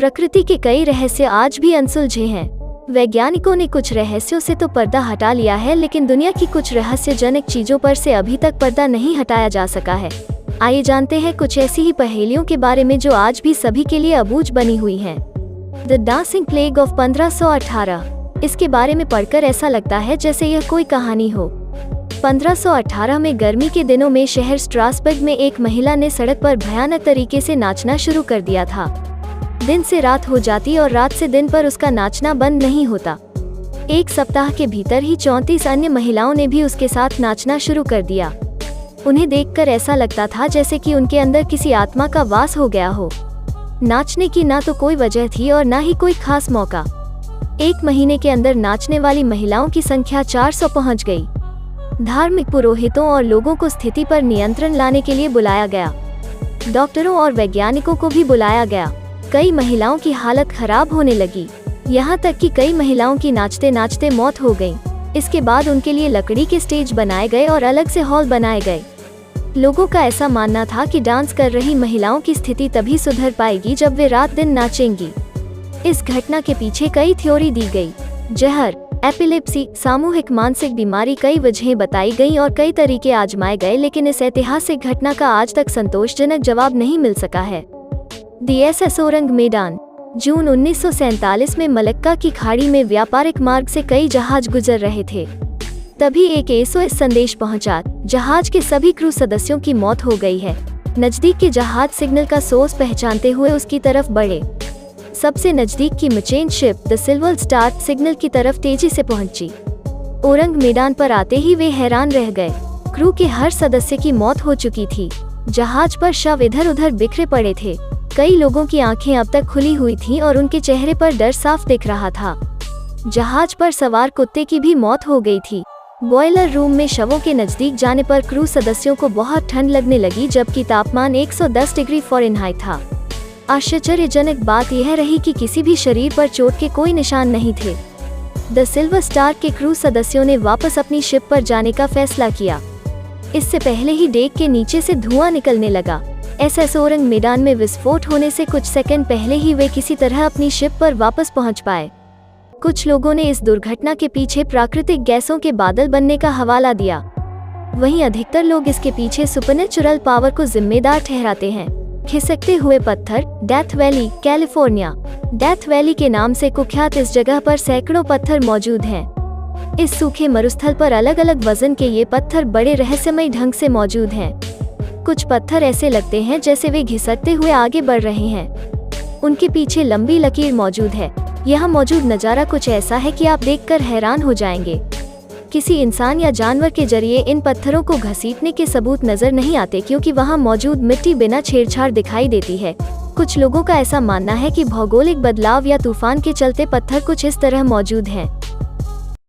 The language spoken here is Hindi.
प्रकृति के कई रहस्य आज भी अनसुलझे हैं। वैज्ञानिकों ने कुछ रहस्यों से तो पर्दा हटा लिया है, लेकिन दुनिया की कुछ रहस्यजनक चीजों पर से अभी तक पर्दा नहीं हटाया जा सका है। आइए जानते हैं कुछ ऐसी ही पहेलियों के बारे में जो आज भी सभी के लिए अबूझ बनी हुई हैं। The dancing plague of 1518। इसके बारे में पढ़कर ऐसा लगता है जैसे यह कोई कहानी हो। 1518 में गर्मी के दिनों में शहर स्ट्रासबर्ग में एक महिला ने सड़क पर भयानक तरीके से नाचना शुरू कर दिया था। दिन से रात हो जाती और रात से दिन पर उसका नाचना बंद नहीं होता। एक सप्ताह के भीतर ही 34 अन्य महिलाओं ने भी उसके साथ नाचना शुरू कर दिया। उन्हें देखकर ऐसा लगता था जैसे कि उनके अंदर किसी आत्मा का वास हो गया हो। नाचने की ना तो कोई वजह थी और ना ही कोई खास मौका। एक महीने के अंदर नाचने वाली महिलाओं की संख्या 400 पहुंच गई। धार्मिक पुरोहितों और लोगों को स्थिति पर नियंत्रण लाने के लिए बुलाया गया। डॉक्टरों और वैज्ञानिकों को भी बुलाया गया। कई महिलाओं की हालत खराब होने लगी, यहाँ तक कि कई महिलाओं की नाचते नाचते मौत हो गई। इसके बाद उनके लिए लकड़ी के स्टेज बनाए गए और अलग से हॉल बनाए गए। लोगों का ऐसा मानना था कि डांस कर रही महिलाओं की स्थिति तभी सुधर पाएगी जब वे रात दिन नाचेंगी। इस घटना के पीछे कई थ्योरी दी गई। जहर, एपिलेप्सी, सामूहिक मानसिक बीमारी, कई वजहें बताई गईं और कई तरीके आजमाए गए, लेकिन इस ऐतिहासिक घटना का आज तक संतोषजनक जवाब नहीं मिल सका है। DSS orang मेडान। जून 1947 में मलक्का की खाड़ी में व्यापारिक मार्ग से कई जहाज गुजर रहे थे। तभी एक SOS संदेश पहुंचा। जहाज के सभी क्रू सदस्यों की मौत हो गई है। नजदीक के जहाज सिग्नल का सोर्स पहचानते हुए उसकी तरफ बढ़े। सबसे नजदीक की merchant ship the Silver Star signal की तरफ तेजी से पहुंची। ओरंग मेडान पर आते ही वे हैरान रह गए। क्रू के हर सदस्य की मौत हो चुकी थी। जहाज पर शव इधर उधर बिखरे पड़े थे। कई लोगों की आंखें अब तक खुली हुई थीं और उनके चेहरे पर डर साफ दिख रहा था। जहाज पर सवार कुत्ते की भी मौत हो गई थी। बॉयलर रूम में शवों के नजदीक जाने पर क्रू सदस्यों को बहुत ठंड लगने लगी, जबकि तापमान 110 डिग्री फ़ारेनहाइट था। आश्चर्यजनक बात यह रही कि किसी भी शरीर पर चोट के कोई निशान नहीं थे। द सिल्वर स्टार के क्रू सदस्यों ने वापस अपनी शिप पर जाने का फैसला किया। इससे पहले ही डेक के नीचे से धुआं निकलने लगा। SS ओरंग मेडान में विस्फोट होने से कुछ सेकंड पहले ही वे किसी तरह अपनी शिप पर वापस पहुंच पाए। कुछ लोगों ने इस दुर्घटना के पीछे प्राकृतिक गैसों के बादल बनने का हवाला दिया। वहीं अधिकतर लोग इसके पीछे सुपरनैचुरल पावर को जिम्मेदार ठहराते हैं। खिसकते हुए पत्थर, death valley, California. Death valley के नाम से कुख्यात इस जगह पर सैकड़ों पत्थर मौजूद हैं। इस सूखे मरुस्थल पर अलग अलग वजन के ये पत्थर बड़े रहस्यमय ढंग से मौजूद हैं। कुछ पत्थर ऐसे लगते हैं जैसे वे घिसकते हुए आगे बढ़ रहे हैं। उनके पीछे लंबी लकीर मौजूद है। यहाँ मौजूद नज़ारा कुछ ऐसा है कि आप देखकर हैरान हो जाएंगे। किसी इंसान या जानवर के जरिए इन पत्थरों को घसीटने के सबूत नजर नहीं आते, क्योंकि वहाँ मौजूद मिट्टी बिना छेड़छाड़ दिखाई देती है। कुछ लोगों का ऐसा मानना है कि भौगोलिक बदलाव या तूफान के चलते पत्थर कुछ इस तरह मौजूद हैं।